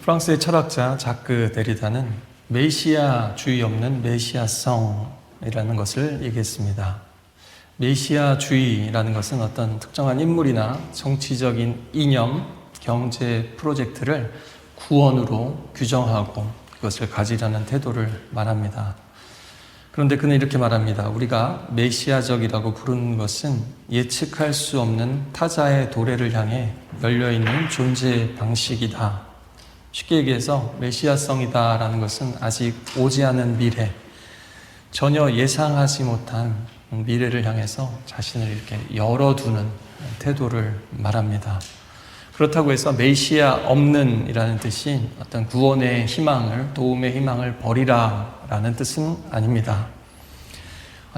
프랑스의 철학자 자크 데리다는 메시아주의 없는 메시아성이라는 것을 얘기했습니다. 메시아주의라는 것은 어떤 특정한 인물이나 정치적인 이념, 경제 프로젝트를 구원으로 규정하고 그것을 가지려는 태도를 말합니다. 그런데 그는 이렇게 말합니다. 우리가 메시아적이라고 부르는 것은 예측할 수 없는 타자의 도래를 향해 열려있는 존재 방식이다. 쉽게 얘기해서 메시아성이다라는 것은 아직 오지 않은 미래, 전혀 예상하지 못한 미래를 향해서 자신을 이렇게 열어두는 태도를 말합니다. 그렇다고 해서 메시아 없는 이라는 뜻이 어떤 구원의 희망을, 도움의 희망을 버리라 라는 뜻은 아닙니다.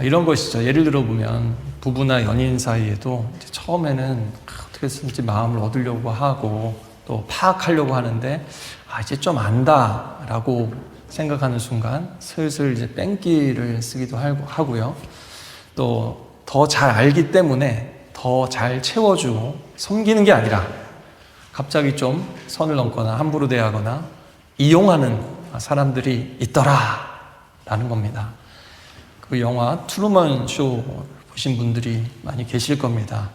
이런 것이죠. 예를 들어 보면 부부나 연인 사이에도 처음에는 어떻게 해서든지 마음을 얻으려고 하고 또 파악하려고 하는데 이제 좀 안다라고 생각하는 순간 슬슬 이제 뺑기를 쓰기도 하고요. 또 더 잘 알기 때문에 더 잘 채워주고 섬기는 게 아니라 갑자기 좀 선을 넘거나 함부로 대하거나 이용하는 사람들이 있더라라는 겁니다. 그 영화 트루먼 쇼 보신 분들이 많이 계실 겁니다.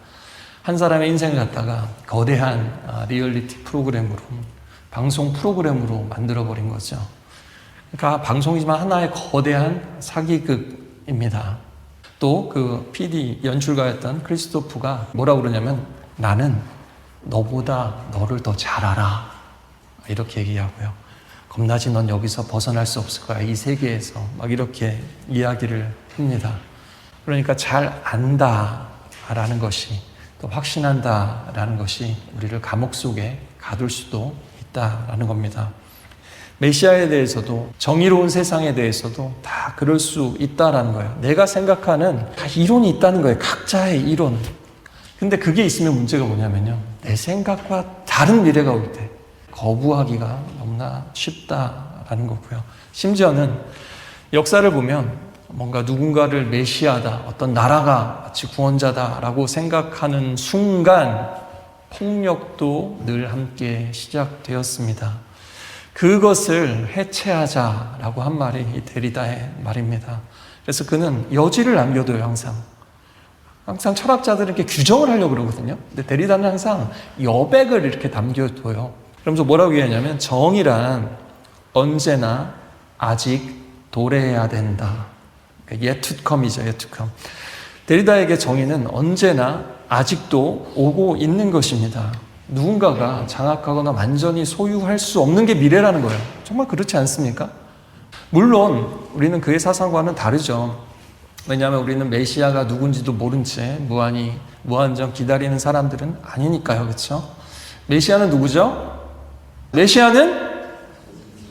한 사람의 인생을 갖다가 거대한 리얼리티 프로그램으로, 방송 프로그램으로 만들어버린 거죠. 그러니까 방송이지만 하나의 거대한 사기극입니다. 또 그 PD 연출가였던 크리스토프가 뭐라고 그러냐면 나는 너보다 너를 더 잘 알아. 이렇게 얘기하고요. 겁나지 넌 여기서 벗어날 수 없을 거야. 이 세계에서. 막 이렇게 이야기를 합니다. 그러니까 잘 안다라는 것이 또 확신한다라는 것이 우리를 감옥 속에 가둘 수도 있다라는 겁니다. 메시아에 대해서도 정의로운 세상에 대해서도 다 그럴 수 있다라는 거예요. 내가 생각하는 다 이론이 있다는 거예요. 각자의 이론. 근데 그게 있으면 문제가 뭐냐면요. 내 생각과 다른 미래가 올 때 거부하기가 너무나 쉽다라는 거고요. 심지어는 역사를 보면 뭔가 누군가를 메시아다, 어떤 나라가 마치 구원자다라고 생각하는 순간 폭력도 늘 함께 시작되었습니다. 그것을 해체하자라고 한 말이 이 데리다의 말입니다. 그래서 그는 여지를 남겨둬요, 항상. 항상 철학자들은 이렇게 규정을 하려고 그러거든요. 근데 데리다는 항상 여백을 이렇게 남겨둬요. 그러면서 뭐라고 얘기하냐면 정의란 언제나 아직 도래해야 된다. yet to come이죠, yet to come. 데리다에게 정의는 언제나 아직도 오고 있는 것입니다. 누군가가 장악하거나 완전히 소유할 수 없는 게 미래라는 거예요. 정말 그렇지 않습니까? 물론 우리는 그의 사상과는 다르죠. 왜냐하면 우리는 메시아가 누군지도 모른 채 무한정 기다리는 사람들은 아니니까요. 그렇죠? 메시아는 누구죠? 메시아는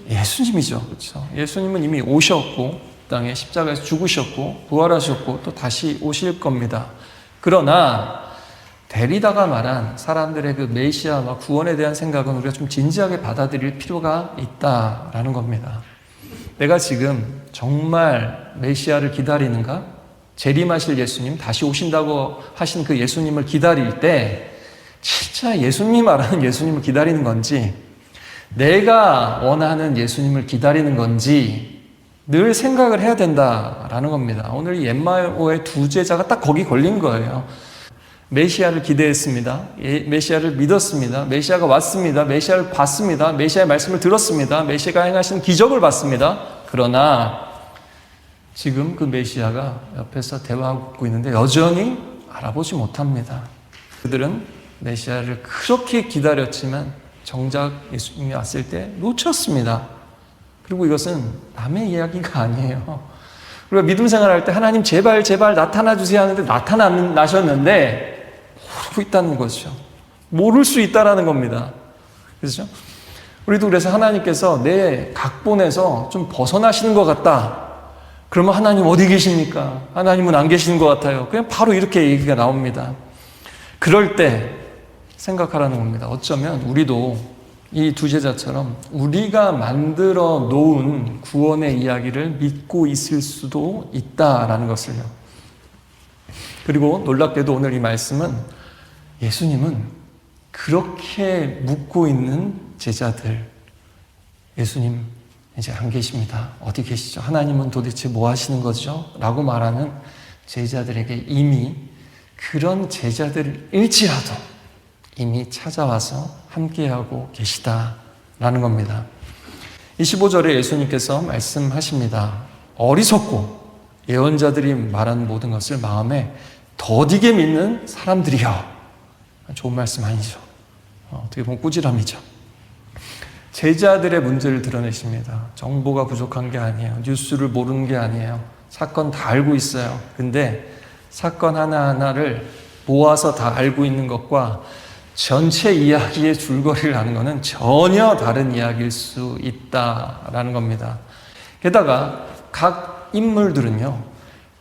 예수님이죠. 그렇죠? 예수님은 이미 오셨고 땅에 십자가에서 죽으셨고 부활하셨고 또 다시 오실 겁니다. 그러나 데리다가 말한 사람들의 그 메시아와 구원에 대한 생각은 우리가 좀 진지하게 받아들일 필요가 있다라는 겁니다. 내가 지금 정말 메시아를 기다리는가? 재림하실 예수님, 다시 오신다고 하신 그 예수님을 기다릴 때 진짜 예수님이 말하는 예수님을 기다리는 건지 내가 원하는 예수님을 기다리는 건지 늘 생각을 해야 된다라는 겁니다. 오늘 이 엠마오의 두 제자가 딱 거기 걸린 거예요. 메시아를 기대했습니다. 메시아를 믿었습니다. 메시아가 왔습니다. 메시아를 봤습니다. 메시아의 말씀을 들었습니다. 메시아가 행하신 기적을 봤습니다. 그러나 지금 그 메시아가 옆에서 대화하고 있는데 여전히 알아보지 못합니다. 그들은 메시아를 그렇게 기다렸지만 정작 예수님이 왔을 때 놓쳤습니다. 그리고 이것은 남의 이야기가 아니에요. 우리가 믿음 생활할 때 하나님 제발 나타나 주세요 하는데 나타나셨는데 모르고 있다는 거죠. 모를 수 있다라는 겁니다. 그렇죠? 우리도 그래서 하나님께서 내 각본에서 좀 벗어나시는 것 같다. 그러면 하나님 어디 계십니까? 하나님은 안 계시는 것 같아요. 그냥 바로 이렇게 얘기가 나옵니다. 그럴 때 생각하라는 겁니다. 어쩌면 우리도 이 두 제자처럼 우리가 만들어 놓은 구원의 이야기를 믿고 있을 수도 있다라는 것을요. 그리고 놀랍게도 오늘 이 말씀은 예수님은 그렇게 묻고 있는 제자들, 예수님 이제 안 계십니다. 어디 계시죠? 하나님은 도대체 뭐 하시는 거죠? 라고 말하는 제자들에게 이미 그런 제자들일지라도 이미 찾아와서 함께하고 계시다라는 겁니다. 25절에 예수님께서 말씀하십니다. 어리석고 예언자들이 말한 모든 것을 마음에 더디게 믿는 사람들이여. 좋은 말씀 아니죠. 어떻게 보면 꾸지람이죠. 제자들의 문제를 드러내십니다. 정보가 부족한 게 아니에요. 뉴스를 모르는 게 아니에요. 사건 다 알고 있어요. 근데 사건 하나하나를 모아서 다 알고 있는 것과 전체 이야기의 줄거리를 아는 것은 전혀 다른 이야기일 수 있다라는 겁니다. 게다가 각 인물들은요,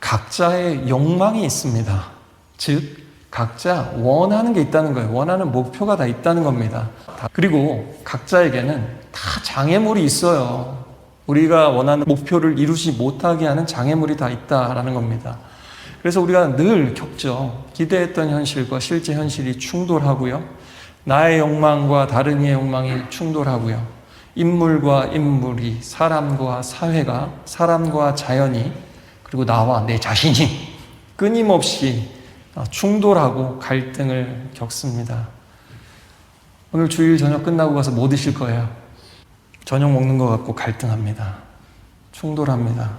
각자의 욕망이 있습니다. 즉, 각자 원하는 게 있다는 거예요. 원하는 목표가 다 있다는 겁니다. 그리고 각자에게는 다 장애물이 있어요. 우리가 원하는 목표를 이루지 못하게 하는 장애물이 다 있다라는 겁니다. 그래서 우리가 늘 겪죠. 기대했던 현실과 실제 현실이 충돌하고요. 나의 욕망과 다른 이의 욕망이 충돌하고요. 인물과 인물이, 사람과 사회가, 사람과 자연이, 그리고 나와 내 자신이 끊임없이 충돌하고 갈등을 겪습니다. 오늘 주일 저녁 끝나고 가서 뭐 드실 거예요? 저녁 먹는 것 같고 갈등합니다. 충돌합니다.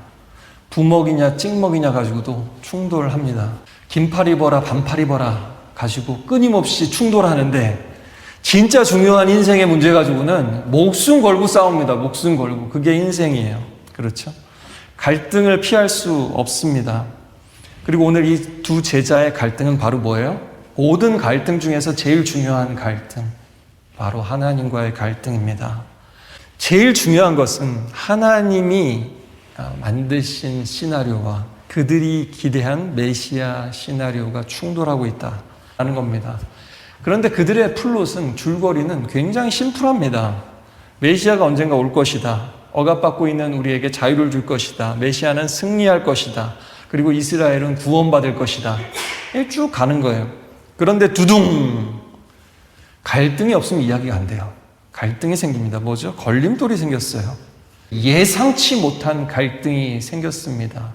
부먹이냐 찍먹이냐 가지고도 충돌합니다. 긴팔 입어라 반팔 입어라 가지고 끊임없이 충돌하는데 진짜 중요한 인생의 문제 가지고는 목숨 걸고 싸웁니다. 목숨 걸고. 그게 인생이에요. 그렇죠? 갈등을 피할 수 없습니다. 그리고 오늘 이 두 제자의 갈등은 바로 뭐예요? 모든 갈등 중에서 제일 중요한 갈등, 바로 하나님과의 갈등입니다. 제일 중요한 것은 하나님이 만드신 시나리오와 그들이 기대한 메시아 시나리오가 충돌하고 있다는 겁니다. 그런데 그들의 플롯은, 줄거리는 굉장히 심플합니다. 메시아가 언젠가 올 것이다. 억압받고 있는 우리에게 자유를 줄 것이다. 메시아는 승리할 것이다. 그리고 이스라엘은 구원받을 것이다. 쭉 가는 거예요. 그런데 두둥! 갈등이 없으면 이야기가 안 돼요. 갈등이 생깁니다. 뭐죠? 걸림돌이 생겼어요. 예상치 못한 갈등이 생겼습니다.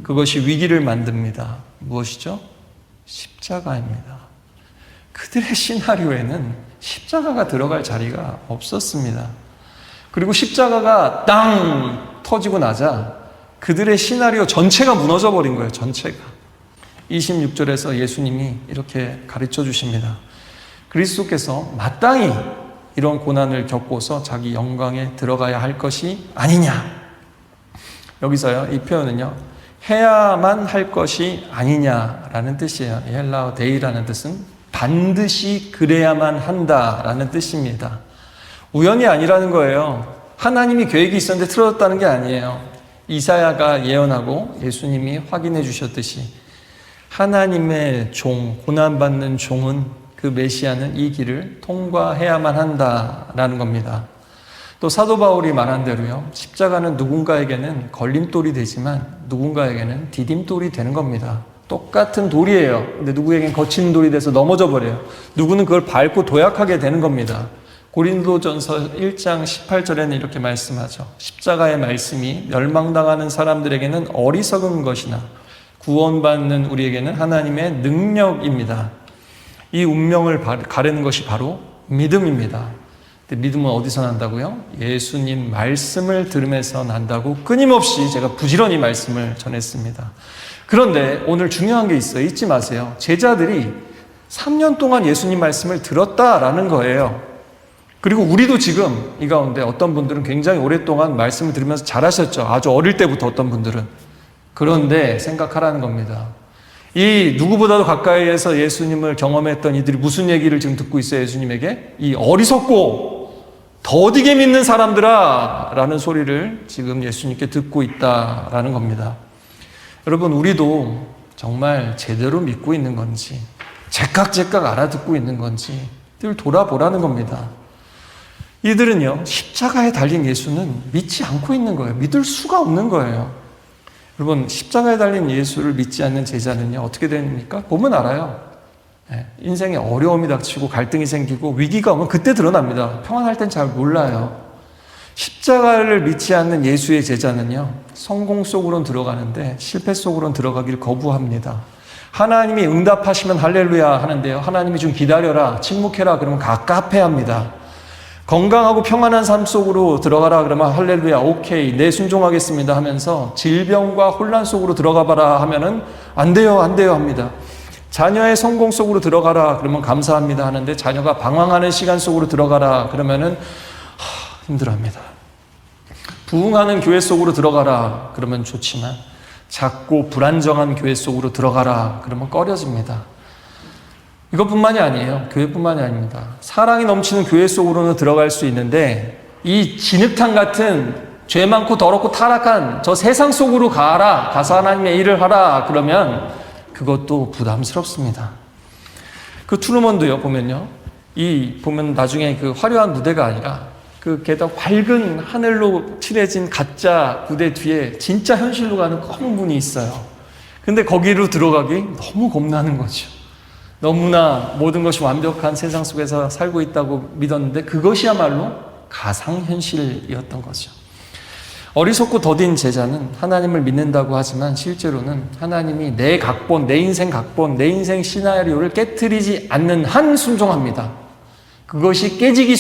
그것이 위기를 만듭니다. 무엇이죠? 십자가입니다. 그들의 시나리오에는 십자가가 들어갈 자리가 없었습니다. 그리고 십자가가 땅 터지고 나자 그들의 시나리오 전체가 무너져 버린 거예요. 전체가. 26절에서 예수님이 이렇게 가르쳐 주십니다. 그리스도께서 마땅히 이런 고난을 겪고서 자기 영광에 들어가야 할 것이 아니냐. 여기서요, 이 표현은요, 해야만 할 것이 아니냐라는 뜻이에요. 헬라어 데이라는 뜻은 반드시 그래야만 한다라는 뜻입니다. 우연이 아니라는 거예요. 하나님이 계획이 있었는데 틀어졌다는 게 아니에요. 이사야가 예언하고 예수님이 확인해 주셨듯이 하나님의 종, 고난받는 종은, 그 메시아는 이 길을 통과해야만 한다라는 겁니다. 또 사도 바울이 말한 대로요, 십자가는 누군가에게는 걸림돌이 되지만 누군가에게는 디딤돌이 되는 겁니다. 똑같은 돌이에요. 근데 누구에겐 거친 돌이 돼서 넘어져 버려요. 누구는 그걸 밟고 도약하게 되는 겁니다. 고린도전서 1장 18절에는 이렇게 말씀하죠. 십자가의 말씀이 멸망당하는 사람들에게는 어리석은 것이나 구원받는 우리에게는 하나님의 능력입니다. 이 운명을 가르는 것이 바로 믿음입니다. 근데 믿음은 어디서 난다고요? 예수님 말씀을 들으면서 난다고 끊임없이 제가 부지런히 말씀을 전했습니다. 그런데 오늘 중요한 게 있어요. 잊지 마세요. 제자들이 3년 동안 예수님 말씀을 들었다라는 거예요. 그리고 우리도 지금 이 가운데 어떤 분들은 굉장히 오랫동안 말씀을 들으면서 잘하셨죠. 아주 어릴 때부터 어떤 분들은. 그런데 생각하라는 겁니다. 이 누구보다도 가까이에서 예수님을 경험했던 이들이 무슨 얘기를 지금 듣고 있어요, 예수님에게? 이 어리석고 더디게 믿는 사람들아 라는 소리를 지금 예수님께 듣고 있다라는 겁니다. 여러분, 우리도 정말 제대로 믿고 있는 건지, 제깍제깍 알아듣고 있는 건지 늘 돌아보라는 겁니다. 이들은요, 십자가에 달린 예수는 믿지 않고 있는 거예요. 믿을 수가 없는 거예요. 여러분, 십자가에 달린 예수를 믿지 않는 제자는요, 어떻게 됩니까? 보면 알아요. 인생에 어려움이 닥치고 갈등이 생기고 위기가 오면 그때 드러납니다. 평안할 땐 잘 몰라요. 십자가를 믿지 않는 예수의 제자는요, 성공 속으로는 들어가는데 실패 속으로는 들어가길 거부합니다. 하나님이 응답하시면 할렐루야 하는데요, 하나님이 좀 기다려라, 침묵해라 그러면 갑갑해합니다. 건강하고 평안한 삶 속으로 들어가라 그러면 할렐루야, 오케이, 네, 순종하겠습니다 하면서 질병과 혼란 속으로 들어가 봐라 하면은 안 돼요 합니다. 자녀의 성공 속으로 들어가라 그러면 감사합니다 하는데 자녀가 방황하는 시간 속으로 들어가라 그러면은 힘들어합니다. 부흥하는 교회 속으로 들어가라 그러면 좋지만 작고 불안정한 교회 속으로 들어가라 그러면 꺼려집니다. 이것뿐만이 아니에요. 교회뿐만이 아닙니다. 사랑이 넘치는 교회 속으로는 들어갈 수 있는데 이 진흙탕 같은 죄 많고 더럽고 타락한 저 세상 속으로 가서 하나님의 일을 하라 그러면 그것도 부담스럽습니다. 그 트루먼도요, 보면요, 보면 나중에 그 화려한 무대가 아니라 그 게다가 밝은 하늘로 칠해진 가짜 무대 뒤에 진짜 현실로 가는 검은 문이 있어요. 근데 거기로 들어가기 너무 겁나는 거죠. 너무나 모든 것이 완벽한 세상 속에서 살고 있다고 믿었는데 그것이야말로 가상현실이었던 거죠. 어리석고 더딘 제자는 하나님을 믿는다고 하지만 실제로는 하나님이 내 각본, 내 인생 각본, 내 인생 시나리오를 깨트리지 않는 한 순종합니다. 그것이 깨지기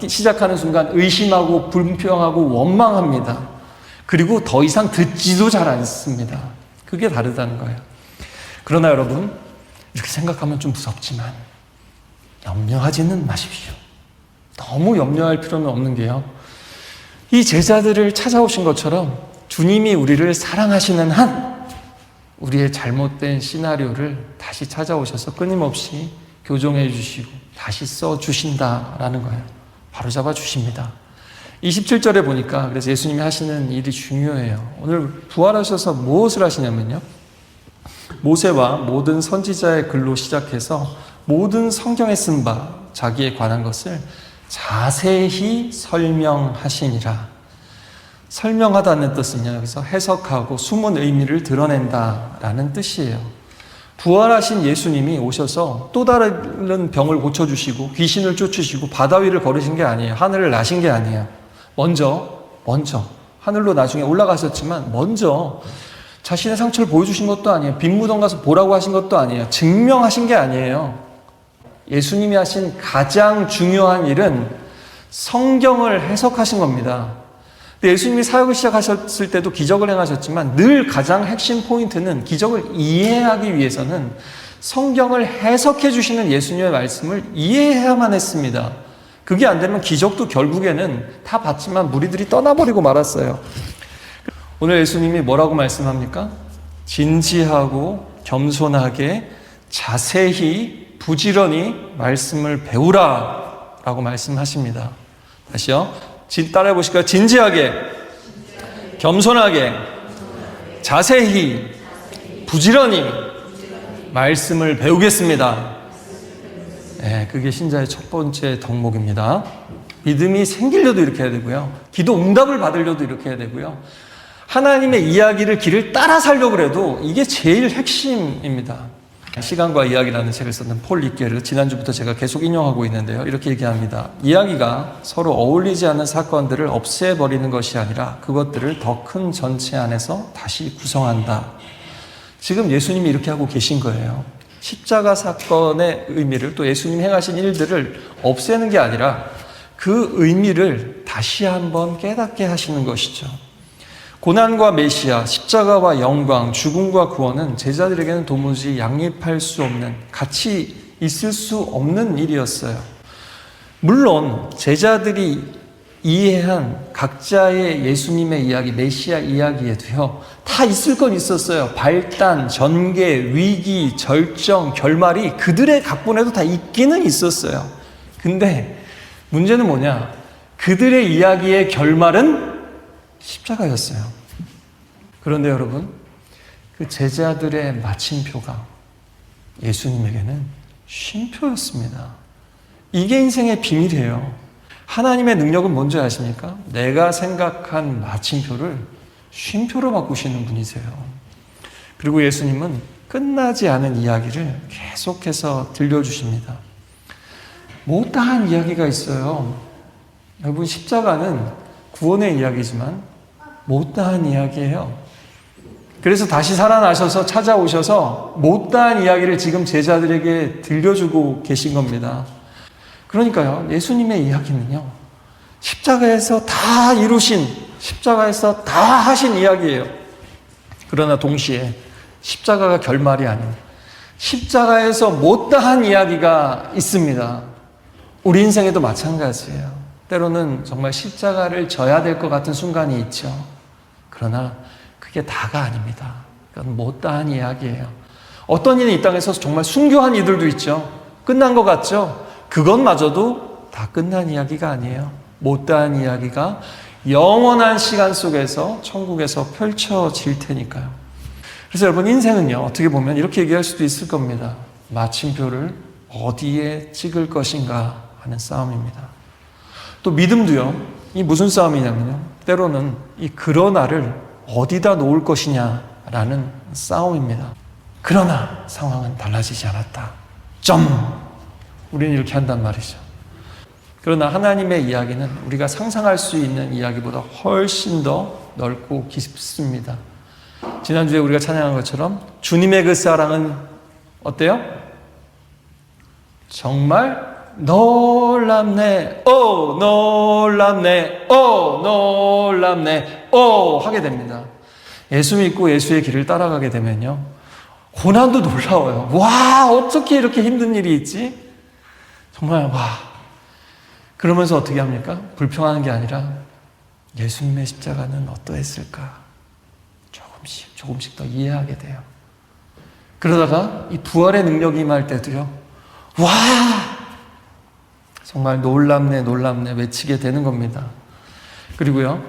시작하는 순간 의심하고 불평하고 원망합니다. 그리고 더 이상 듣지도 잘 않습니다. 그게 다르다는 거예요. 그러나 여러분, 이렇게 생각하면 좀 무섭지만 염려하지는 마십시오. 너무 염려할 필요는 없는 게요, 이 제자들을 찾아오신 것처럼 주님이 우리를 사랑하시는 한 우리의 잘못된 시나리오를 다시 찾아오셔서 끊임없이 교정해 주시고 다시 써 주신다라는 거예요. 바로잡아 주십니다. 27절에 보니까 그래서 예수님이 하시는 일이 중요해요. 오늘 부활하셔서 무엇을 하시냐면요, 모세와 모든 선지자의 글로 시작해서 모든 성경에 쓴 바 자기에 관한 것을 자세히 설명하시니라. 설명하다는 뜻은요, 여기서 해석하고 숨은 의미를 드러낸다라는 뜻이에요. 부활하신 예수님이 오셔서 또 다른 병을 고쳐주시고 귀신을 쫓으시고 바다 위를 걸으신 게 아니에요. 하늘을 나신 게 아니에요. 먼저 하늘로 나중에 올라가셨지만 먼저 자신의 상처를 보여주신 것도 아니에요. 빈 무덤 가서 보라고 하신 것도 아니에요. 증명하신 게 아니에요. 예수님이 하신 가장 중요한 일은 성경을 해석하신 겁니다. 예수님이 사역을 시작하셨을 때도 기적을 행하셨지만 늘 가장 핵심 포인트는 기적을 이해하기 위해서는 성경을 해석해 주시는 예수님의 말씀을 이해해야만 했습니다. 그게 안 되면 기적도 결국에는 다 봤지만 무리들이 떠나버리고 말았어요. 오늘 예수님이 뭐라고 말씀합니까? 진지하고 겸손하게 자세히 부지런히 말씀을 배우라 라고 말씀하십니다. 다시요. 따라해 보실까요? 진지하게, 겸손하게, 자세히, 부지런히 말씀을 배우겠습니다. 네, 그게 신자의 첫 번째 덕목입니다. 믿음이 생기려도 이렇게 해야 되고요. 기도 응답을 받으려도 이렇게 해야 되고요. 하나님의 이야기를 길을 따라 살려고 해도 이게 제일 핵심입니다. 시간과 이야기라는 책을 썼던 폴 리케르, 지난주부터 제가 계속 인용하고 있는데요, 이렇게 얘기합니다. 이야기가 서로 어울리지 않는 사건들을 없애버리는 것이 아니라 그것들을 더 큰 전체 안에서 다시 구성한다. 지금 예수님이 이렇게 하고 계신 거예요. 십자가 사건의 의미를, 또 예수님이 행하신 일들을 없애는 게 아니라 그 의미를 다시 한번 깨닫게 하시는 것이죠. 고난과 메시아, 십자가와 영광, 죽음과 구원은 제자들에게는 도무지 양립할 수 없는, 같이 있을 수 없는 일이었어요. 물론 제자들이 이해한 각자의 예수님의 이야기, 메시아 이야기에도요, 다 있을 건 있었어요. 발단, 전개, 위기, 절정, 결말이 그들의 각본에도 다 있기는 있었어요. 근데 문제는 뭐냐? 그들의 이야기의 결말은 십자가였어요. 그런데 여러분, 그 제자들의 마침표가 예수님에게는 쉼표였습니다. 이게 인생의 비밀이에요. 하나님의 능력은 뭔지 아십니까? 내가 생각한 마침표를 쉼표로 바꾸시는 분이세요. 그리고 예수님은 끝나지 않은 이야기를 계속해서 들려주십니다. 못다한 이야기가 있어요. 여러분, 십자가는 구원의 이야기지만 못다한 이야기예요. 그래서 다시 살아나셔서 찾아오셔서 못다한 이야기를 지금 제자들에게 들려주고 계신 겁니다. 그러니까요, 예수님의 이야기는요, 십자가에서 다 이루신, 십자가에서 다 하신 이야기예요. 그러나 동시에 십자가가 결말이 아닙니다. 십자가에서 못다한 이야기가 있습니다. 우리 인생에도 마찬가지예요. 때로는 정말 십자가를 져야 될 것 같은 순간이 있죠. 그러나 그게 다가 아닙니다. 그건 못다한 이야기예요. 어떤 이는 이 땅에서 정말 순교한 이들도 있죠. 끝난 것 같죠? 그것마저도 다 끝난 이야기가 아니에요. 못다한 이야기가 영원한 시간 속에서 천국에서 펼쳐질 테니까요. 그래서 여러분, 인생은요, 어떻게 보면 이렇게 얘기할 수도 있을 겁니다. 마침표를 어디에 찍을 것인가 하는 싸움입니다. 또 믿음도요, 이 무슨 싸움이냐면요, 때로는 이 그러나를 어디다 놓을 것이냐라는 싸움입니다. 그러나 상황은 달라지지 않았다. 우리는 이렇게 한단 말이죠. 그러나 하나님의 이야기는 우리가 상상할 수 있는 이야기보다 훨씬 더 넓고 깊습니다. 지난주에 우리가 찬양한 것처럼 주님의 그 사랑은 어때요? 정말 놀랍네, 놀랍네, 놀랍네, 하게 됩니다. 예수 믿고 예수의 길을 따라가게 되면요, 고난도 놀라워요. 와, 어떻게 이렇게 힘든 일이 있지? 정말 와. 그러면서 어떻게 합니까? 불평하는 게 아니라 예수님의 십자가는 어떠했을까? 조금씩 더 이해하게 돼요. 그러다가 이 부활의 능력이 임할 때도요, 와! 정말 놀랍네, 놀랍네 외치게 되는 겁니다. 그리고요,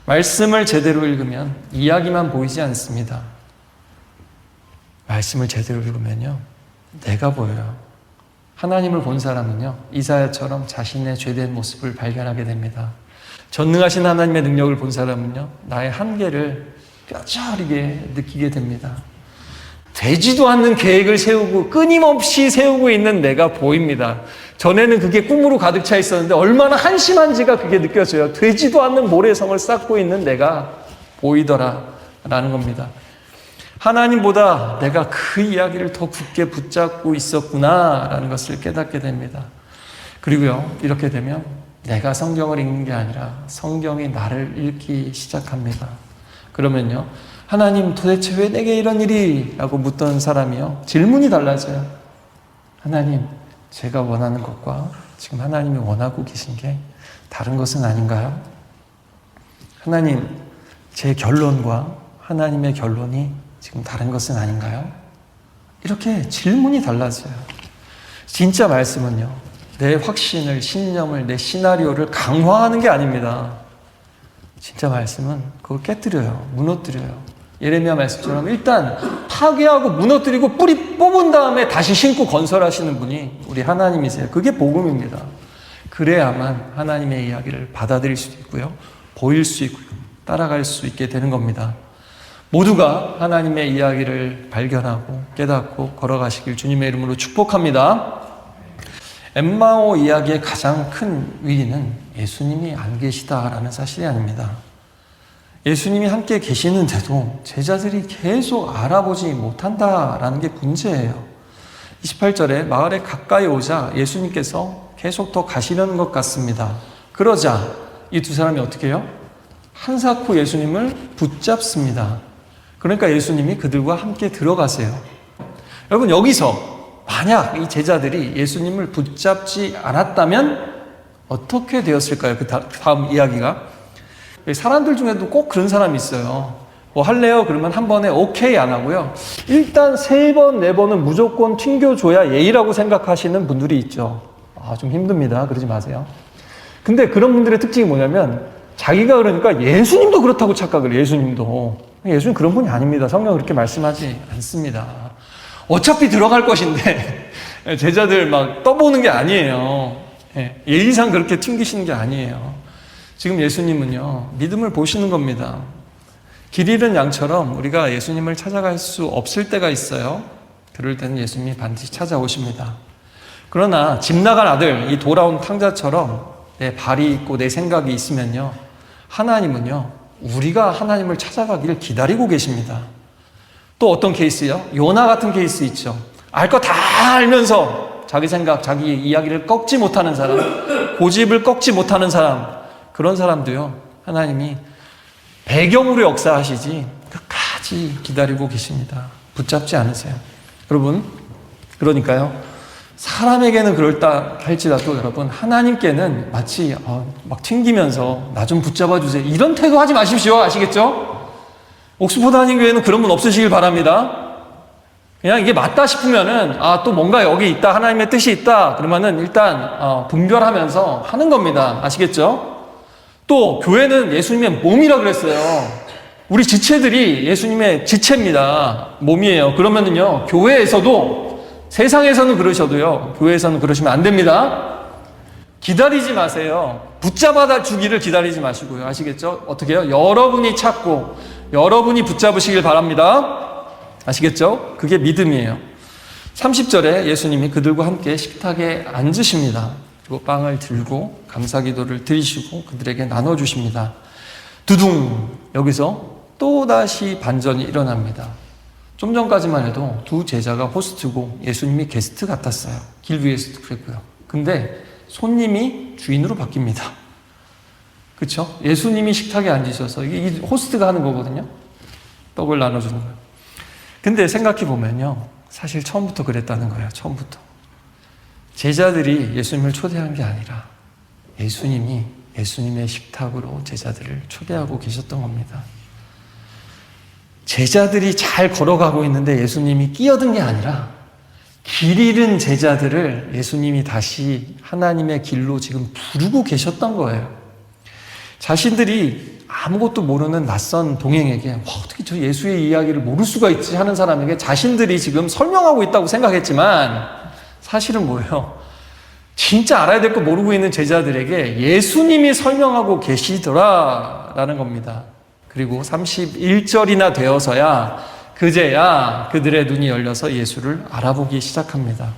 말씀을 제대로 읽으면 이야기만 보이지 않습니다. 말씀을 제대로 읽으면요, 내가 보여요. 하나님을 본 사람은요, 이사야처럼 자신의 죄된 모습을 발견하게 됩니다. 전능하신 하나님의 능력을 본 사람은요, 나의 한계를 뼈저리게 느끼게 됩니다. 되지도 않는 계획을 세우고 끊임없이 세우고 있는 내가 보입니다. 전에는 그게 꿈으로 가득 차 있었는데 얼마나 한심한지가 그게 느껴져요. 되지도 않는 모래성을 쌓고 있는 내가 보이더라라는 겁니다. 하나님보다 내가 그 이야기를 더 굳게 붙잡고 있었구나라는 것을 깨닫게 됩니다. 그리고요, 이렇게 되면 내가 성경을 읽는 게 아니라 성경이 나를 읽기 시작합니다. 그러면요, 하나님 도대체 왜 내게 이런 일이? 라고 묻던 사람이요, 질문이 달라져요. 하나님, 제가 원하는 것과 지금 하나님이 원하고 계신 게 다른 것은 아닌가요? 하나님, 제 결론과 하나님의 결론이 지금 다른 것은 아닌가요? 이렇게 질문이 달라져요. 진짜 말씀은요, 내 확신을, 신념을, 내 시나리오를 강화하는 게 아닙니다. 진짜 말씀은 그걸 깨뜨려요. 무너뜨려요. 예레미야 말씀처럼 일단 파괴하고 무너뜨리고 뿌리 뽑은 다음에 다시 심고 건설하시는 분이 우리 하나님이세요. 그게 복음입니다. 그래야만 하나님의 이야기를 받아들일 수 있고요, 보일 수 있고요, 따라갈 수 있게 되는 겁니다. 모두가 하나님의 이야기를 발견하고 깨닫고 걸어가시길 주님의 이름으로 축복합니다. 엠마오 이야기의 가장 큰 위기는 예수님이 안 계시다라는 사실이 아닙니다. 예수님이 함께 계시는데도 제자들이 계속 알아보지 못한다라는 게 문제예요. 28절에 마을에 가까이 오자 예수님께서 계속 더 가시려는 것 같습니다. 그러자 이 두 사람이 어떻게 해요? 한사코 예수님을 붙잡습니다. 그러니까 예수님이 그들과 함께 들어가세요. 여러분, 여기서 만약 이 제자들이 예수님을 붙잡지 않았다면 어떻게 되었을까요? 그 다음 이야기가. 사람들 중에도 꼭 그런 사람이 있어요. 뭐 할래요? 그러면 한 번에 오케이 안 하고요, 일단 3번, 4번은 무조건 튕겨줘야 예의라고 생각하시는 분들이 있죠. 좀 힘듭니다. 그러지 마세요. 근데 그런 분들의 특징이 뭐냐면 자기가 그러니까 예수님도 그렇다고 착각을 해요. 예수님 그런 분이 아닙니다. 성경은 그렇게 말씀하지 않습니다. 어차피 들어갈 것인데 제자들 막 떠보는 게 아니에요. 예의상 그렇게 튕기시는 게 아니에요. 지금 예수님은요, 믿음을 보시는 겁니다. 길 잃은 양처럼 우리가 예수님을 찾아갈 수 없을 때가 있어요. 그럴 때는 예수님이 반드시 찾아오십니다. 그러나 집 나간 아들, 이 돌아온 탕자처럼 내 발이 있고 내 생각이 있으면요, 하나님은요, 우리가 하나님을 찾아가기를 기다리고 계십니다. 또 어떤 케이스요? 요나 같은 케이스 있죠. 알 거 다 알면서 자기 생각, 자기 이야기를 꺾지 못하는 사람, 고집을 꺾지 못하는 사람, 그런 사람도요, 하나님이 배경으로 역사하시지 끝까지 기다리고 계십니다. 붙잡지 않으세요. 여러분, 그러니까요, 사람에게는 그럴다 할지라도 여러분, 하나님께는 마치 막 튕기면서 나 좀 붙잡아 주세요, 이런 태도 하지 마십시오. 아시겠죠? 옥스퍼드 한인교회는 그런 분 없으시길 바랍니다. 그냥 이게 맞다 싶으면은 또 뭔가 여기 있다, 하나님의 뜻이 있다 그러면은 일단 분별하면서 하는 겁니다. 아시겠죠? 또 교회는 예수님의 몸이라 그랬어요. 우리 지체들이 예수님의 지체입니다. 몸이에요. 그러면은요, 교회에서도, 세상에서는 그러셔도요, 교회에서는 그러시면 안 됩니다. 기다리지 마세요. 붙잡아 주기를 기다리지 마시고요. 아시겠죠? 어떻게 해요? 여러분이 찾고 여러분이 붙잡으시길 바랍니다. 아시겠죠? 그게 믿음이에요. 30절에 예수님이 그들과 함께 식탁에 앉으십니다. 그리고 빵을 들고 감사기도를 드리시고 그들에게 나눠주십니다. 두둥! 여기서 또다시 반전이 일어납니다. 좀 전까지만 해도 두 제자가 호스트고 예수님이 게스트 같았어요. 길 위에서도 그랬고요. 근데 손님이 주인으로 바뀝니다. 그렇죠? 예수님이 식탁에 앉으셔서 이 호스트가 하는 거거든요. 떡을 나눠주는 거예요. 근데 생각해 보면요, 사실 처음부터 그랬다는 거예요. 처음부터 제자들이 예수님을 초대한 게 아니라 예수님이 예수님의 식탁으로 제자들을 초대하고 계셨던 겁니다. 제자들이 잘 걸어가고 있는데 예수님이 끼어든 게 아니라 길 잃은 제자들을 예수님이 다시 하나님의 길로 지금 부르고 계셨던 거예요. 자신들이 아무것도 모르는 낯선 동행에게 어떻게 저 예수의 이야기를 모를 수가 있지 하는 사람에게 자신들이 지금 설명하고 있다고 생각했지만 사실은 뭐예요? 진짜 알아야 될 거 모르고 있는 제자들에게 예수님이 설명하고 계시더라라는 겁니다. 그리고 31절이나 되어서야 그제야 그들의 눈이 열려서 예수를 알아보기 시작합니다.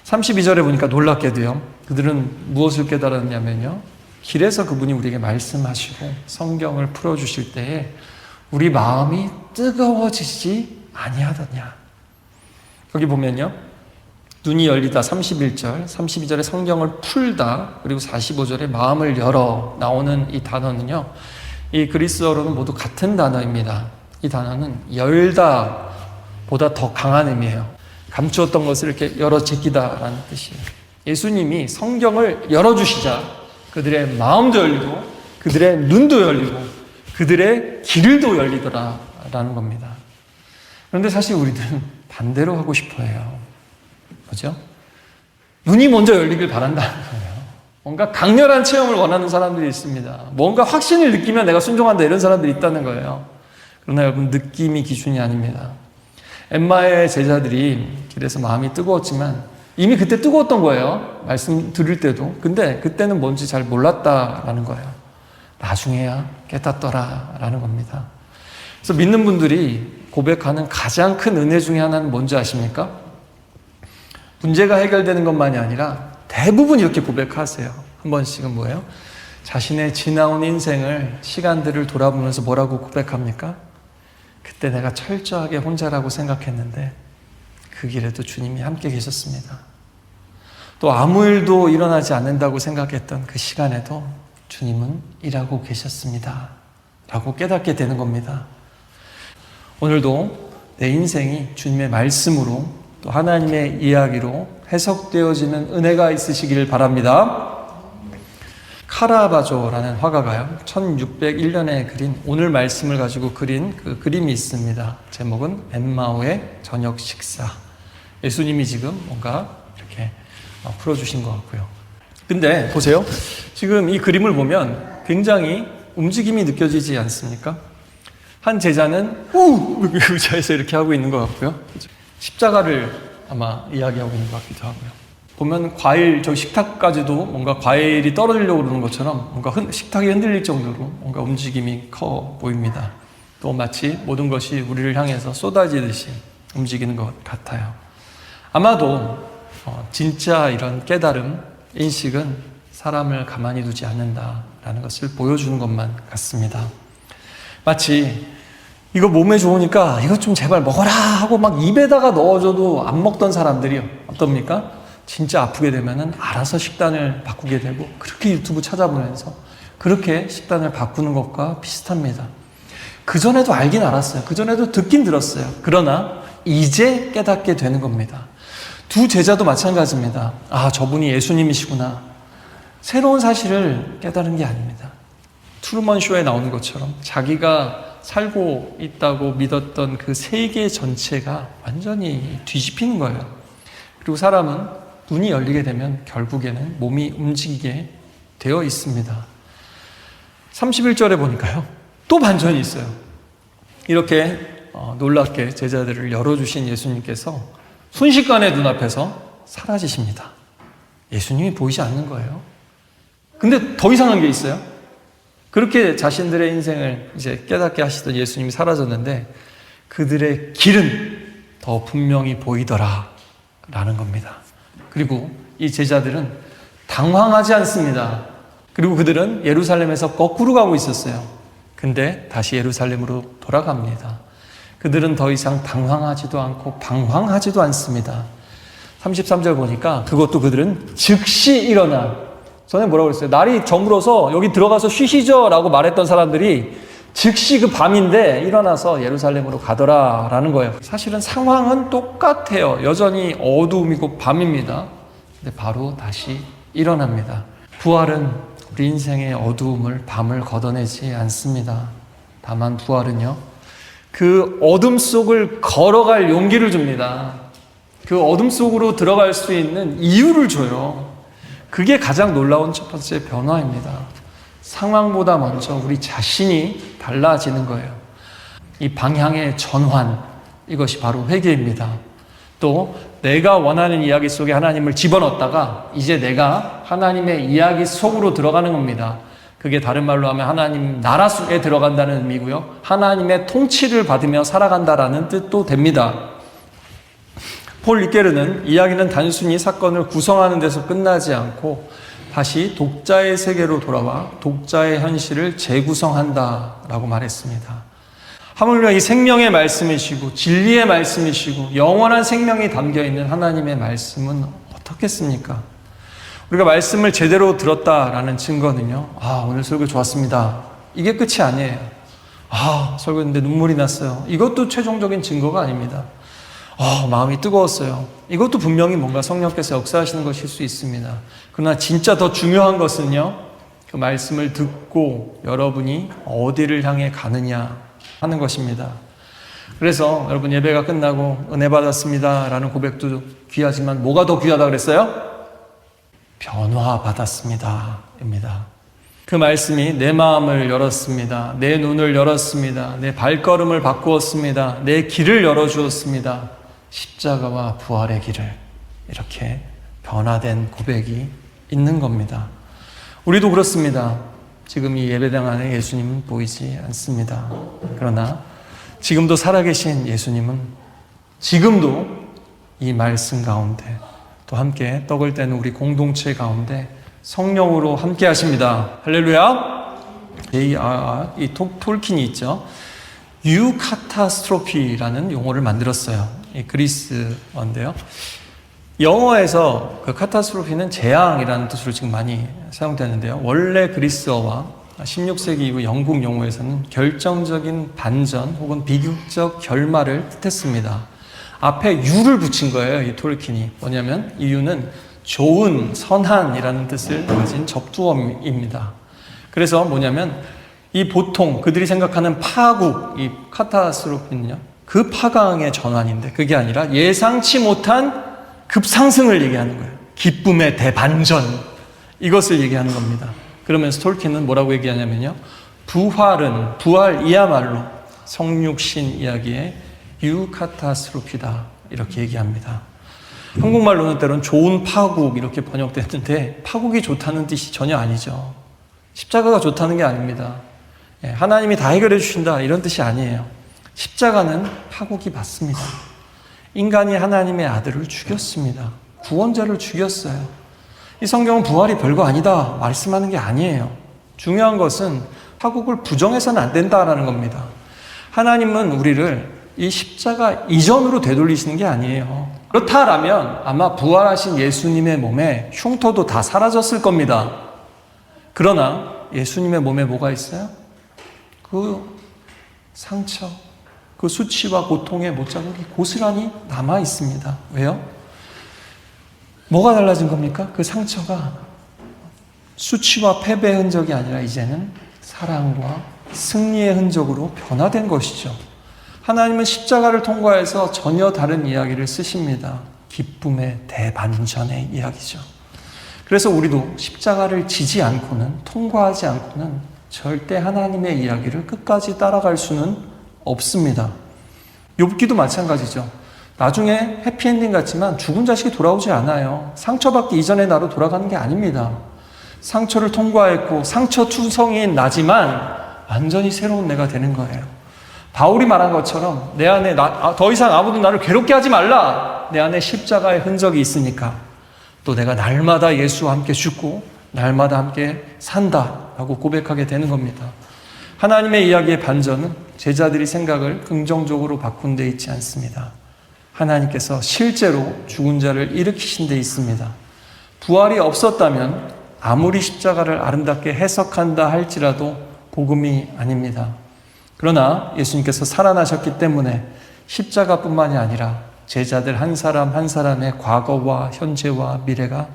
32절에 보니까 놀랍게도요, 그들은 무엇을 깨달았냐면요, 길에서 그분이 우리에게 말씀하시고 성경을 풀어주실 때에 우리 마음이 뜨거워지지 아니하더냐. 거기 보면요, 눈이 열리다 31절, 32절에 성경을 풀다, 그리고 45절에 마음을 열어 나오는 이 단어는요, 이 그리스어로는 모두 같은 단어입니다. 이 단어는 열다 보다 더 강한 의미예요. 감추었던 것을 이렇게 열어 제끼다라는 뜻이에요. 예수님이 성경을 열어주시자 그들의 마음도 열리고 그들의 눈도 열리고 그들의 길도 열리더라라는 겁니다. 그런데 사실 우리는 반대로 하고 싶어 해요. 그죠? 눈이 먼저 열리길 바란다는 거예요. 뭔가 강렬한 체험을 원하는 사람들이 있습니다. 뭔가 확신을 느끼면 내가 순종한다, 이런 사람들이 있다는 거예요. 그러나 여러분, 느낌이 기준이 아닙니다. 엠마의 제자들이 길에서 마음이 뜨거웠지만 이미 그때 뜨거웠던 거예요. 말씀 들을 때도. 근데 그때는 뭔지 잘 몰랐다라는 거예요. 나중에야 깨닫더라라는 겁니다. 그래서 믿는 분들이 고백하는 가장 큰 은혜 중에 하나는 뭔지 아십니까? 문제가 해결되는 것만이 아니라 대부분 이렇게 고백하세요. 한 번씩은 뭐예요? 자신의 지나온 인생을, 시간들을 돌아보면서 뭐라고 고백합니까? 그때 내가 철저하게 혼자라고 생각했는데 그 길에도 주님이 함께 계셨습니다. 또 아무 일도 일어나지 않는다고 생각했던 그 시간에도 주님은 일하고 계셨습니다 라고 깨닫게 되는 겁니다. 오늘도 내 인생이 주님의 말씀으로 또 하나님의 이야기로 해석되어지는 은혜가 있으시기를 바랍니다. 카라바조라는 화가가요, 1601년에 그린, 오늘 말씀을 가지고 그린 그 그림이 있습니다. 제목은 엠마오의 저녁 식사. 예수님이 지금 뭔가 이렇게 풀어주신 것 같고요. 근데 보세요. 지금 이 그림을 보면 굉장히 움직임이 느껴지지 않습니까? 한 제자는 의자에서 이렇게 하고 있는 것 같고요. 십자가를 아마 이야기하고 있는 것 같기도 하고요. 보면 과일, 저 식탁까지도 뭔가 과일이 떨어지려고 그러는 것처럼 뭔가 식탁이 흔들릴 정도로 뭔가 움직임이 커 보입니다. 또 마치 모든 것이 우리를 향해서 쏟아지듯이 움직이는 것 같아요. 아마도 진짜 이런 깨달음, 인식은 사람을 가만히 두지 않는다 라는 것을 보여주는 것만 같습니다. 마치 이거 몸에 좋으니까 이거 좀 제발 먹어라 하고 막 입에다가 넣어줘도 안 먹던 사람들이요. 어떻습니까? 진짜 아프게 되면은 알아서 식단을 바꾸게 되고 그렇게 유튜브 찾아보면서 그렇게 식단을 바꾸는 것과 비슷합니다. 그전에도 알긴 알았어요. 그전에도 듣긴 들었어요. 그러나 이제 깨닫게 되는 겁니다. 두 제자도 마찬가지입니다. 아, 저분이 예수님이시구나. 새로운 사실을 깨달은 게 아닙니다. 트루먼 쇼에 나오는 것처럼 자기가 살고 있다고 믿었던 그 세계 전체가 완전히 뒤집히는 거예요. 그리고 사람은 눈이 열리게 되면 결국에는 몸이 움직이게 되어 있습니다. 31절에 보니까요. 또 반전이 있어요. 이렇게 놀랍게 제자들을 열어주신 예수님께서 순식간에 눈앞에서 사라지십니다. 예수님이 보이지 않는 거예요. 근데 더 이상한 게 있어요. 그렇게 자신들의 인생을 이제 깨닫게 하시던 예수님이 사라졌는데 그들의 길은 더 분명히 보이더라 라는 겁니다. 그리고 이 제자들은 당황하지 않습니다. 그리고 그들은 예루살렘에서 거꾸로 가고 있었어요. 근데 다시 예루살렘으로 돌아갑니다. 그들은 더 이상 당황하지도 않고 방황하지도 않습니다. 33절 보니까 그것도 그들은 즉시 일어나. 전에 뭐라고 그랬어요? 날이 저물어서 여기 들어가서 쉬시죠 라고 말했던 사람들이 즉시 그 밤인데 일어나서 예루살렘으로 가더라 라는 거예요. 사실은 상황은 똑같아요. 여전히 어두움이고 밤입니다. 근데 바로 다시 일어납니다. 부활은 우리 인생의 어두움을 밤을 걷어내지 않습니다. 다만 부활은요, 그 어둠 속을 걸어갈 용기를 줍니다. 그 어둠 속으로 들어갈 수 있는 이유를 줘요. 그게 가장 놀라운 첫 번째 변화입니다. 상황보다 먼저 우리 자신이 달라지는 거예요. 이 방향의 전환, 이것이 바로 회개입니다. 또 내가 원하는 이야기 속에 하나님을 집어넣었다가 이제 내가 하나님의 이야기 속으로 들어가는 겁니다. 그게 다른 말로 하면 하나님 나라 속에 들어간다는 의미고요. 하나님의 통치를 받으며 살아간다라는 뜻도 됩니다. 폴 리케르는 이야기는 단순히 사건을 구성하는 데서 끝나지 않고 다시 독자의 세계로 돌아와 독자의 현실을 재구성한다라고 말했습니다. 하물며 이 생명의 말씀이시고 진리의 말씀이시고 영원한 생명이 담겨있는 하나님의 말씀은 어떻겠습니까? 우리가 말씀을 제대로 들었다라는 증거는요. 아, 오늘 설교 좋았습니다. 이게 끝이 아니에요. 아, 설교했는데 눈물이 났어요. 이것도 최종적인 증거가 아닙니다. 마음이 뜨거웠어요. 이것도 분명히 뭔가 성령께서 역사하시는 것일 수 있습니다. 그러나 진짜 더 중요한 것은요, 그 말씀을 듣고 여러분이 어디를 향해 가느냐 하는 것입니다. 그래서 여러분 예배가 끝나고 은혜 받았습니다 라는 고백도 귀하지만 뭐가 더 귀하다 그랬어요? 변화 받았습니다 입니다. 그 말씀이 내 마음을 열었습니다. 내 눈을 열었습니다. 내 발걸음을 바꾸었습니다. 내 길을 열어주었습니다. 십자가와 부활의 길을, 이렇게 변화된 고백이 있는 겁니다. 우리도 그렇습니다. 지금 이 예배당 안에 예수님은 보이지 않습니다. 그러나 지금도 살아계신 예수님은 지금도 이 말씀 가운데 또 함께 떡을 떼는 우리 공동체 가운데 성령으로 함께 하십니다. 할렐루야. 이 톨킨이 있죠. 유카타스트로피라는 용어를 만들었어요. 이 그리스어인데요. 영어에서 그 카타스트로피는 재앙이라는 뜻으로 지금 많이 사용되는데요. 원래 그리스어와 16세기 이후 영국 용어에서는 결정적인 반전 혹은 비극적 결말을 뜻했습니다. 앞에 유를 붙인 거예요. 이 톨킨이. 뭐냐면 이 유는 좋은, 선한이라는 뜻을 가진 접두어입니다. 그래서 뭐냐면 이 보통 그들이 생각하는 파국, 이 카타스트로피는요, 그 파강의 전환인데 그게 아니라 예상치 못한 급상승을 얘기하는 거예요. 기쁨의 대반전, 이것을 얘기하는 겁니다. 그러면서 톨킨은 뭐라고 얘기하냐면요, 부활이야말로 성육신 이야기의 유카타스트로피다, 이렇게 얘기합니다. 한국말로는 때론 좋은 파국 이렇게 번역됐는데 파국이 좋다는 뜻이 전혀 아니죠. 십자가가 좋다는 게 아닙니다. 하나님이 다 해결해 주신다 이런 뜻이 아니에요. 십자가는 파국이 맞습니다. 인간이 하나님의 아들을 죽였습니다. 구원자를 죽였어요. 이 성경은 부활이 별거 아니다 말씀하는 게 아니에요. 중요한 것은 파국을 부정해서는 안 된다라는 겁니다. 하나님은 우리를 이 십자가 이전으로 되돌리시는 게 아니에요. 그렇다라면 아마 부활하신 예수님의 몸에 흉터도 다 사라졌을 겁니다. 그러나 예수님의 몸에 뭐가 있어요? 그 상처, 그 수치와 고통의 못자국이 고스란히 남아 있습니다. 왜요? 뭐가 달라진 겁니까? 그 상처가 수치와 패배의 흔적이 아니라 이제는 사랑과 승리의 흔적으로 변화된 것이죠. 하나님은 십자가를 통과해서 전혀 다른 이야기를 쓰십니다. 기쁨의 대반전의 이야기죠. 그래서 우리도 십자가를 지지 않고는, 통과하지 않고는 절대 하나님의 이야기를 끝까지 따라갈 수는 없습니다. 욥기도 마찬가지죠. 나중에 해피엔딩 같지만 죽은 자식이 돌아오지 않아요. 상처받기 이전의 나로 돌아가는 게 아닙니다. 상처를 통과했고 상처투성이인 나지만 완전히 새로운 내가 되는 거예요. 바울이 말한 것처럼 내 안에 더 이상 아무도 나를 괴롭게 하지 말라. 내 안에 십자가의 흔적이 있으니까 또 내가 날마다 예수와 함께 죽고 날마다 함께 산다라고 고백하게 되는 겁니다. 하나님의 이야기의 반전은 제자들이 생각을 긍정적으로 바꾼 데 있지 않습니다. 하나님께서 실제로 죽은 자를 일으키신 데 있습니다. 부활이 없었다면 아무리 십자가를 아름답게 해석한다 할지라도 복음이 아닙니다. 그러나 예수님께서 살아나셨기 때문에 십자가뿐만이 아니라 제자들 한 사람 한 사람의 과거와 현재와 미래가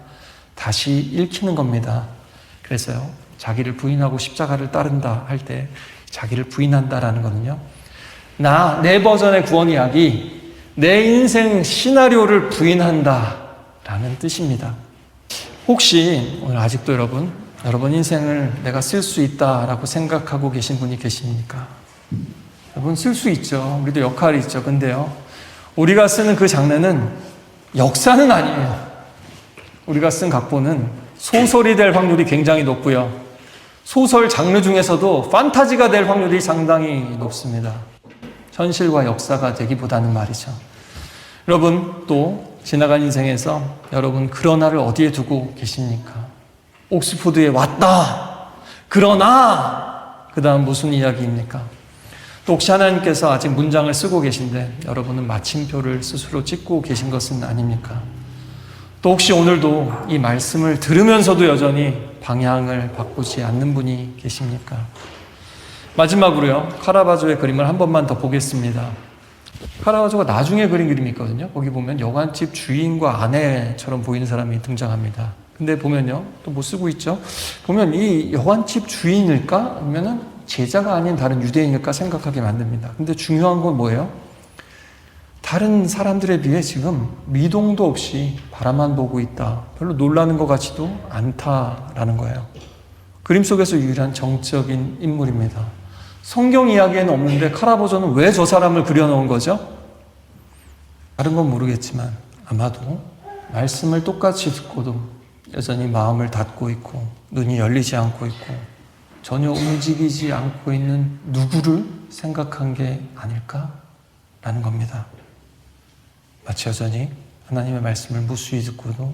다시 읽히는 겁니다. 그래서요, 자기를 부인하고 십자가를 따른다 할 때 자기를 부인한다라는 거는요, 내 버전의 구원 이야기, 내 인생 시나리오를 부인한다라는 뜻입니다. 혹시 오늘 아직도 여러분 인생을 내가 쓸 수 있다라고 생각하고 계신 분이 계십니까? 여러분 쓸 수 있죠. 우리도 역할이 있죠. 근데요, 우리가 쓰는 그 장르는 역사는 아니에요. 우리가 쓴 각본은 소설이 될 확률이 굉장히 높고요. 소설 장르 중에서도 판타지가 될 확률이 상당히 높습니다. 현실과 역사가 되기보다는 말이죠. 여러분 또 지나간 인생에서 여러분 그러나를 어디에 두고 계십니까? 옥스포드에 왔다. 그러나 그 다음 무슨 이야기입니까? 또 혹시 하나님께서 아직 문장을 쓰고 계신데 여러분은 마침표를 스스로 찍고 계신 것은 아닙니까? 또 혹시 오늘도 이 말씀을 들으면서도 여전히 방향을 바꾸지 않는 분이 계십니까? 마지막으로요, 카라바조의 그림을 한 번만 더 보겠습니다. 카라바조가 나중에 그린 그림이 있거든요. 거기 보면 여관집 주인과 아내처럼 보이는 사람이 등장합니다. 근데 보면요, 또 뭐 쓰고 있죠? 보면 이 여관집 주인일까? 아니면은 제자가 아닌 다른 유대인일까 생각하게 만듭니다. 근데 중요한 건 뭐예요? 다른 사람들에 비해 지금 미동도 없이 바라만 보고 있다. 별로 놀라는 것 같지도 않다라는 거예요. 그림 속에서 유일한 정적인 인물입니다. 성경 이야기에는 없는데 카라바조는 왜 저 사람을 그려놓은 거죠? 다른 건 모르겠지만 아마도 말씀을 똑같이 듣고도 여전히 마음을 닫고 있고 눈이 열리지 않고 있고 전혀 움직이지 않고 있는 누구를 생각한 게 아닐까라는 겁니다. 마치 여전히 하나님의 말씀을 무수히 듣고도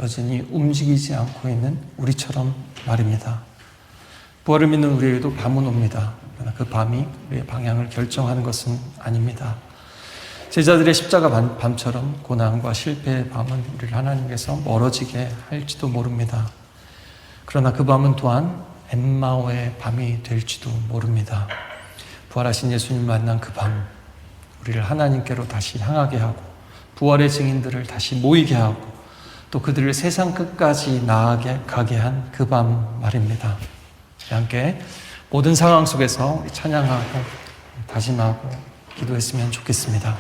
여전히 움직이지 않고 있는 우리처럼 말입니다. 부활을 믿는 우리에게도 밤은 옵니다. 그러나 그 밤이 우리의 방향을 결정하는 것은 아닙니다. 제자들의 십자가 밤처럼 고난과 실패의 밤은 우리를 하나님께서 멀어지게 할지도 모릅니다. 그러나 그 밤은 또한 엠마오의 밤이 될지도 모릅니다. 부활하신 예수님 만난 그 밤, 우리를 하나님께로 다시 향하게 하고 부활의 증인들을 다시 모이게 하고 또 그들을 세상 끝까지 나아가게 한 그 밤 말입니다. 함께 모든 상황 속에서 찬양하고 다짐하고 기도했으면 좋겠습니다.